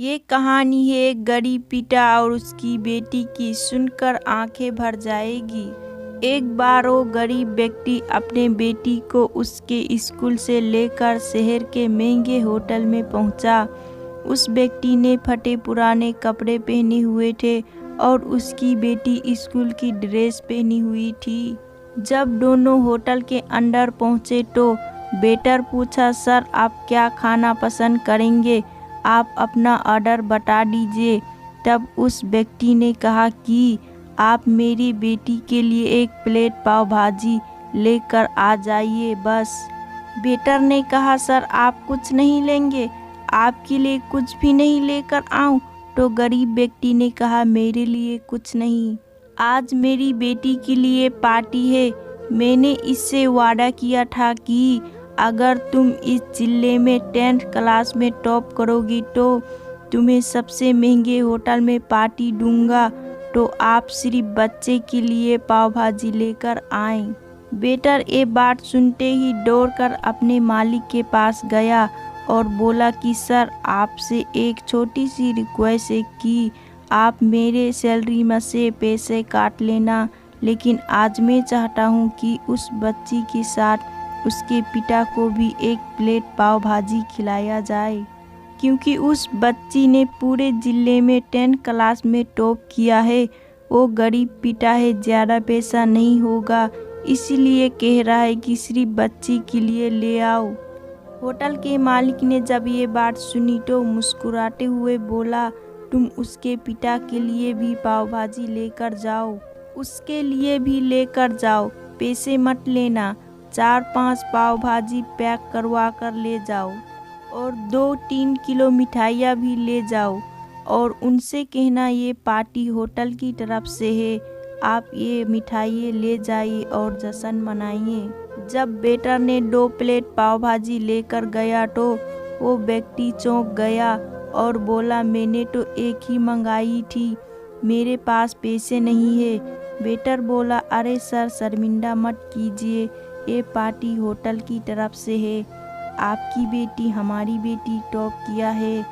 ये कहानी है एक गरीब पिता और उसकी बेटी की, सुनकर आंखें भर जाएगी। एक बार वो गरीब व्यक्ति अपने बेटी को उसके स्कूल से लेकर शहर के महंगे होटल में पहुंचा। उस व्यक्ति ने फटे पुराने कपड़े पहने हुए थे और उसकी बेटी स्कूल की ड्रेस पहनी हुई थी। जब दोनों होटल के अंदर पहुंचे तो वेटर पूछा, सर आप क्या खाना पसंद करेंगे, आप अपना ऑर्डर बता दीजिए। तब उस व्यक्ति ने कहा कि आप मेरी बेटी के लिए एक प्लेट पाव भाजी लेकर आ जाइए बस। वेटर ने कहा, सर आप कुछ नहीं लेंगे, आपके लिए कुछ भी नहीं लेकर आऊं? तो गरीब व्यक्ति ने कहा, मेरे लिए कुछ नहीं, आज मेरी बेटी के लिए पार्टी है। मैंने इससे वादा किया था कि अगर तुम इस जिले में 10th क्लास में टॉप करोगी तो तुम्हें सबसे महंगे होटल में पार्टी दूंगा, तो आप सिर्फ बच्चे के लिए पाव भाजी लेकर आएं। वेटर ये बात सुनते ही दौड़कर अपने मालिक के पास गया और बोला कि सर आपसे एक छोटी सी रिक्वेस्ट है कि आप मेरे सैलरी में से पैसे काट लेना, लेकिन आज मैं चाहता हूँ कि उस बच्ची के साथ उसके पिता को भी एक प्लेट पाव भाजी खिलाया जाए, क्योंकि उस बच्ची ने पूरे जिले में 10th क्लास में टॉप किया है। वो गरीब पिता है, ज़्यादा पैसा नहीं होगा, इसीलिए कह रहा है कि सिर्फ बच्ची के लिए ले आओ। होटल के मालिक ने जब ये बात सुनी तो मुस्कुराते हुए बोला, तुम उसके पिता के लिए भी पाव भाजी लेकर जाओ, उसके लिए भी लेकर जाओ, पैसे मत लेना। 4-5 पाव भाजी पैक करवा कर ले जाओ और 2-3 किलो मिठाइयाँ भी ले जाओ और उनसे कहना ये पार्टी होटल की तरफ से है, आप ये मिठाइयाँ ले जाइए और जश्न मनाइए। जब वेटर ने 2 प्लेट पाव भाजी लेकर गया तो वो व्यक्ति चौंक गया और बोला, मैंने तो एक ही मंगाई थी, मेरे पास पैसे नहीं है। वेटर बोला, अरे सर शर्मिंदा मत कीजिए, ये पार्टी होटल की तरफ से है, आपकी बेटी हमारी बेटी टॉप किया है,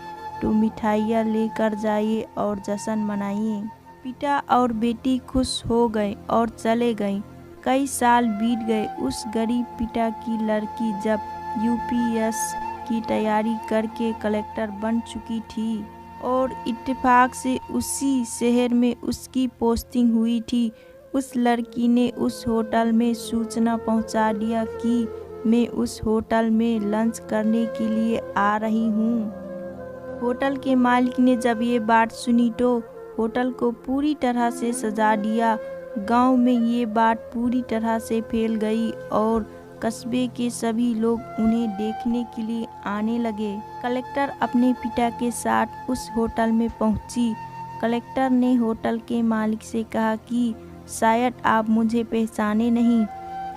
तो मिठाइयाँ लेकर जाइए और जश्न मनाइए। पिता और बेटी खुश हो गए और चले गए। कई साल बीत गए। उस गरीब पिता की लड़की जब यूपीएस की तैयारी करके कलेक्टर बन चुकी थी और इत्तेफाक से उसी शहर में उसकी पोस्टिंग हुई थी, उस लड़की ने उस होटल में सूचना पहुंचा दिया कि मैं उस होटल में लंच करने के लिए आ रही हूं। होटल के मालिक ने जब ये बात सुनी तो होटल को पूरी तरह से सजा दिया। गांव में ये बात पूरी तरह से फैल गई और कस्बे के सभी लोग उन्हें देखने के लिए आने लगे। कलेक्टर अपने पिता के साथ उस होटल में पहुंची। कलेक्टर ने होटल के मालिक से कहा कि शायद आप मुझे पहचाने नहीं,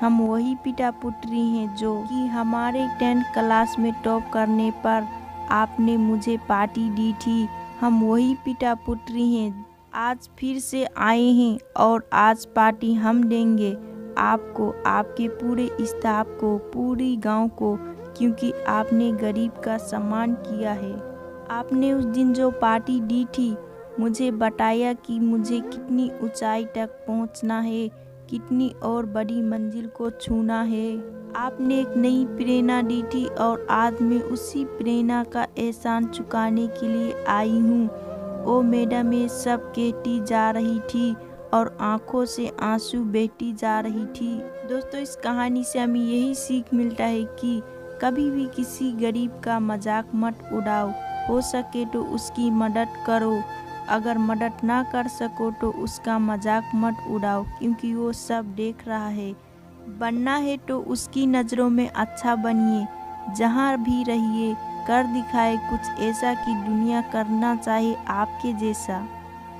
हम वही पिता पुत्री हैं जो कि हमारे 10th क्लास में टॉप करने पर आपने मुझे पार्टी दी थी। हम वही पिता पुत्री हैं, आज फिर से आए हैं और आज पार्टी हम देंगे आपको, आपके पूरे स्टाफ को, पूरी गांव को, क्योंकि आपने गरीब का सम्मान किया है। आपने उस दिन जो पार्टी दी थी, मुझे बताया कि मुझे कितनी ऊंचाई तक पहुंचना है, कितनी और बड़ी मंजिल को छूना है। आपने एक नई प्रेरणा दी थी और आज मैं उसी प्रेरणा का एहसान चुकाने के लिए आई हूँ। ओ मैडम, ये सब कहती जा रही थी और आंखों से आंसू बहती जा रही थी। दोस्तों, इस कहानी से हमें यही सीख मिलता है कि कभी भी किसी गरीब का मजाक मत उड़ाओ, हो सके तो उसकी मदद करो, अगर मदद ना कर सको तो उसका मजाक मत उड़ाओ, क्योंकि वो सब देख रहा है। बनना है तो उसकी नज़रों में अच्छा बनिए, जहाँ भी रहिए कर दिखाए कुछ ऐसा कि दुनिया करना चाहे आपके जैसा।